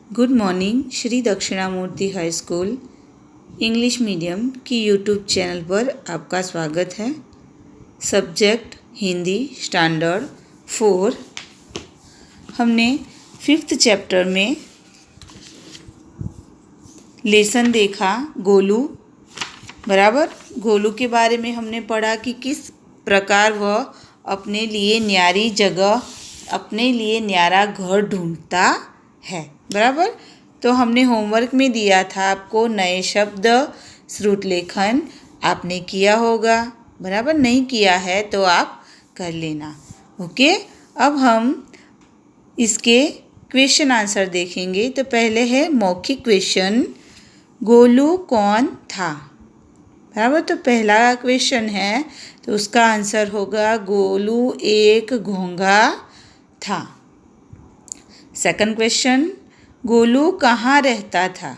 Good morning. Shri Dakshinamurthy high school English medium की YouTube channel पर आपका स्वागत है। Subject Hindi standard 4। हमने 5th चैप्टर में लेसन देखा गोलू। बराबर, गोलू के बारे में हमने पढ़ा कि किस प्रकार वह अपने लिए न्यारी जगह, अपने लिए न्यारा घर ढूंढता है। बराबर, तो हमने होमवर्क में दिया था आपको नए शब्द श्रुत लेखन, आपने किया होगा। बराबर, नहीं किया है तो आप कर लेना। ओके, अब हम इसके क्वेश्चन आंसर देखेंगे। तो पहले है मौखिक क्वेश्चन, गोलू कौन था। बराबर, तो पहला क्वेश्चन है तो उसका आंसर होगा गोलू एक घोंघा था। सेकंड क्वेश्चन, गोलू कहाँ रहता था।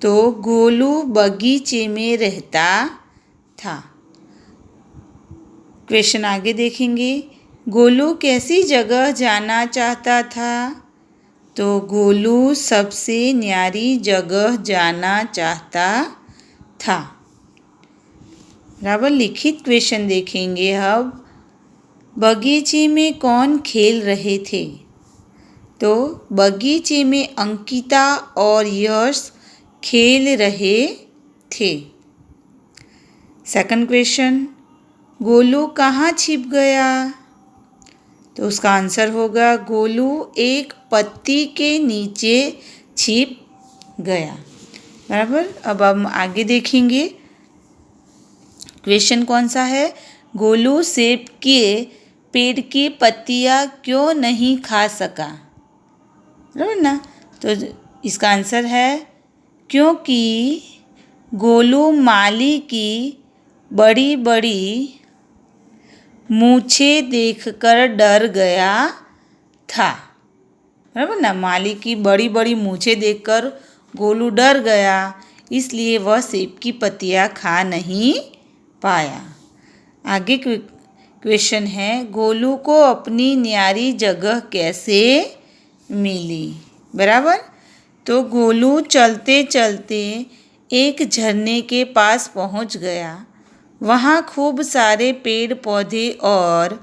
तो गोलू बगीचे में रहता था। क्वेश्चन आगे देखेंगे, गोलू कैसी जगह जाना चाहता था। तो गोलू सबसे न्यारी जगह जाना चाहता था। बराबर, लिखित क्वेश्चन देखेंगे अब, बगीचे में कौन खेल रहे थे। तो बगीचे में अंकिता और यश खेल रहे थे। सेकंड क्वेश्चन, गोलू कहाँ छिप गया। तो उसका आंसर होगा गोलू एक पत्ती के नीचे छिप गया। बराबर, अब हम आगे देखेंगे क्वेश्चन कौन सा है, गोलू सेब के पेड़ की पत्तियाँ क्यों नहीं खा सका। बराबर ना, तो इसका आंसर है क्योंकि गोलू माली की बड़ी बड़ी मूछें देखकर डर गया था। बराबर ना, माली की बड़ी बड़ी मूछें देखकर गोलू डर गया, इसलिए वह सेब की पत्तियाँ खा नहीं पाया। आगे क्वेश्चन है, गोलू को अपनी न्यारी जगह कैसे मिली। बराबर, तो गोलू चलते चलते एक झरने के पास पहुंच गया। वहाँ खूब सारे पेड़ पौधे और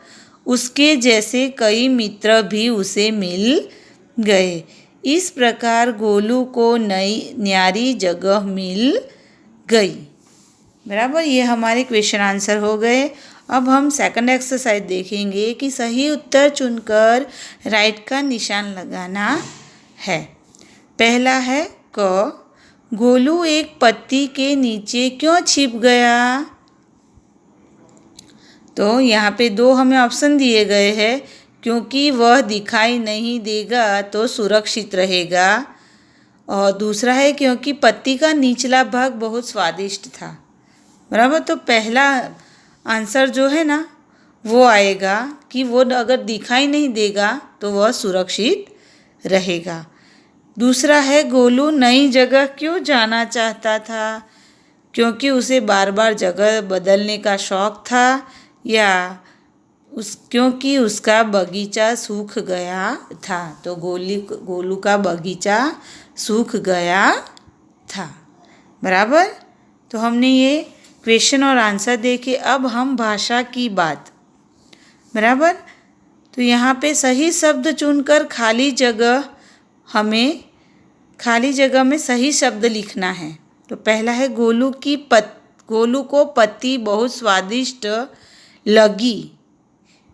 उसके जैसे कई मित्र भी उसे मिल गए। इस प्रकार गोलू को नई न्यारी जगह मिल गई। बराबर, ये हमारे क्वेश्चन आंसर हो गए। अब हम सेकंड एक्सरसाइज देखेंगे कि सही उत्तर चुनकर राइट का निशान लगाना है। पहला है क, गोलू एक पत्ती के नीचे क्यों छिप गया। तो यहाँ पे दो हमें ऑप्शन दिए गए हैं, क्योंकि वह दिखाई नहीं देगा तो सुरक्षित रहेगा, और दूसरा है क्योंकि पत्ती का निचला भाग बहुत स्वादिष्ट था। बराबर, तो पहला आंसर जो है ना वो आएगा कि वो अगर दिखाई नहीं देगा तो वह सुरक्षित रहेगा। दूसरा है गोलू नई जगह क्यों जाना चाहता था, क्योंकि उसे बार बार जगह बदलने का शौक़ था, या क्योंकि उसका बगीचा सूख गया था। तो गोलू का बगीचा सूख गया था। बराबर, तो हमने ये क्वेश्चन और आंसर देखे। अब हम भाषा की बात। बराबर, तो यहाँ पे सही शब्द चुनकर खाली जगह में सही शब्द लिखना है। तो पहला है गोलू को पत्ती बहुत स्वादिष्ट लगी।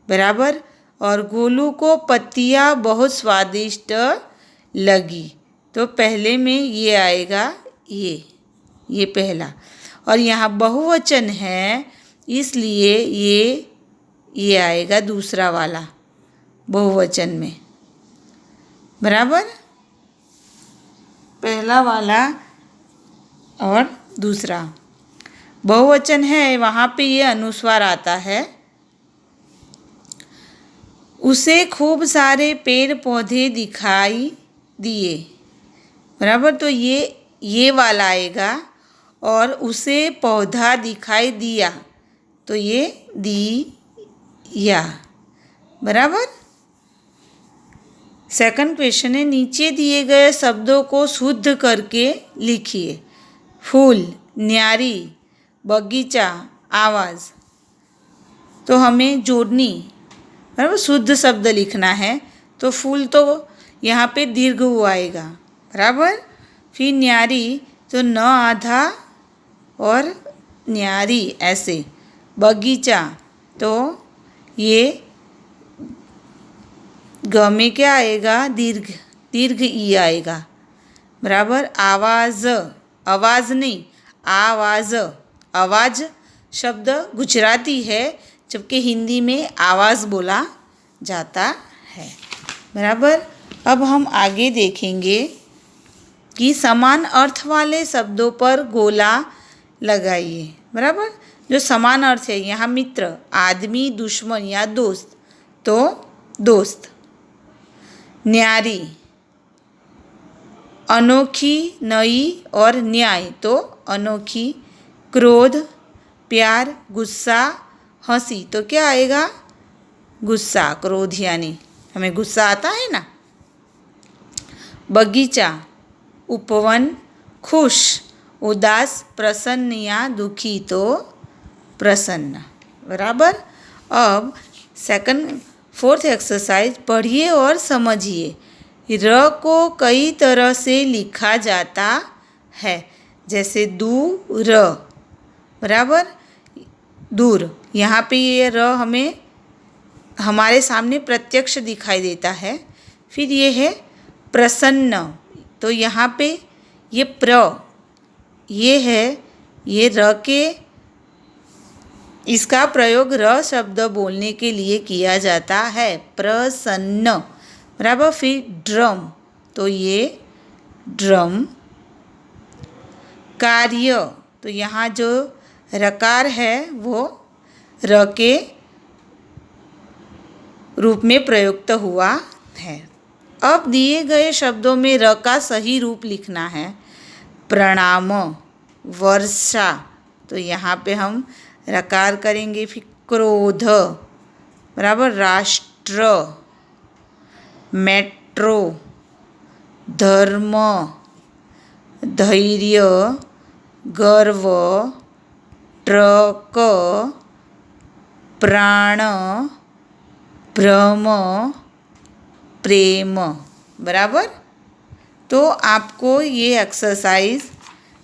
बराबर, और गोलू को पत्तियाँ बहुत स्वादिष्ट लगी। तो पहले में ये आएगा, ये पहला। और यहाँ बहुवचन है, इसलिए ये आएगा दूसरा वाला बहुवचन में। बराबर, पहला वाला और दूसरा बहुवचन है, वहाँ पे ये अनुस्वार आता है। उसे खूब सारे पेड़ पौधे दिखाई दिए। बराबर, तो ये वाला आएगा, और उसे पौधा दिखाई दिया, तो ये दिया। बराबर, सेकंड क्वेश्चन है, नीचे दिए गए शब्दों को शुद्ध करके लिखिए। फूल, न्यारी, बगीचा, आवाज़। तो हमें जोड़नी, बराबर, शुद्ध शब्द लिखना है। तो फूल तो यहाँ पे दीर्घ उ आएगा, बराबर। फिर न्यारी तो न आधा और न्यारी ऐसे। बगीचा तो ये ग में क्या आएगा, दीर्घ, दीर्घ ई आएगा, बराबर। आवाज़, आवाज़ नहीं, आवाज़। आवाज़ शब्द गुजराती है, जबकि हिंदी में आवाज़ बोला जाता है, बराबर। अब हम आगे देखेंगे कि समान अर्थ वाले शब्दों पर गोला लगाइए, बराबर। जो समान अर्थ है, यहाँ मित्र, आदमी, दुश्मन या दोस्त, तो दोस्त। न्यारी, अनोखी, नई और न्याय, तो अनोखी। क्रोध, प्यार, गुस्सा, हंसी, तो क्या आएगा, गुस्सा, क्रोध, यानी हमें गुस्सा आता है ना। बगीचा, उपवन, खुश, उदास, प्रसन्न या दुखी, तो प्रसन्न, बराबर। अब फोर्थ एक्सरसाइज, पढ़िए और समझिए। र को कई तरह से लिखा जाता है, जैसे दूर, बराबर, दूर। यहाँ पे ये र हमें हमारे सामने प्रत्यक्ष दिखाई देता है। फिर ये है प्रसन्न, तो यहाँ पे ये ये है, ये र के, इसका प्रयोग र शब्द बोलने के लिए किया जाता है, प्रसन्न, बराबर। फिर ड्रम, तो ये ड्रम। कार्य, तो यहाँ जो रकार है वो र के रूप में प्रयुक्त हुआ है। अब दिए गए शब्दों में र का सही रूप लिखना है। प्रणाम, वर्षा, तो यहाँ पे हम रकार करेंगे। फिर क्रोध, बराबर, राष्ट्र, मेट्रो, धर्म, धैर्य, गर्व, ट्रक, प्राण, भ्रम, प्रेम, बराबर। तो आपको ये एक्सरसाइज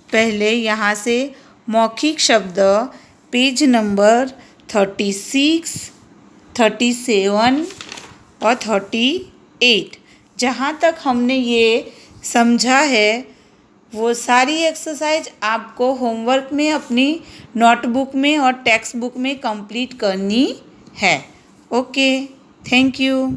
पहले यहाँ से मौखिक शब्द पेज नंबर 36, 37 और 38 जहाँ तक हमने ये समझा है वो सारी एक्सरसाइज आपको होमवर्क में अपनी नोटबुक में और टेक्स्ट बुक में कंप्लीट करनी है। Okay, thank you.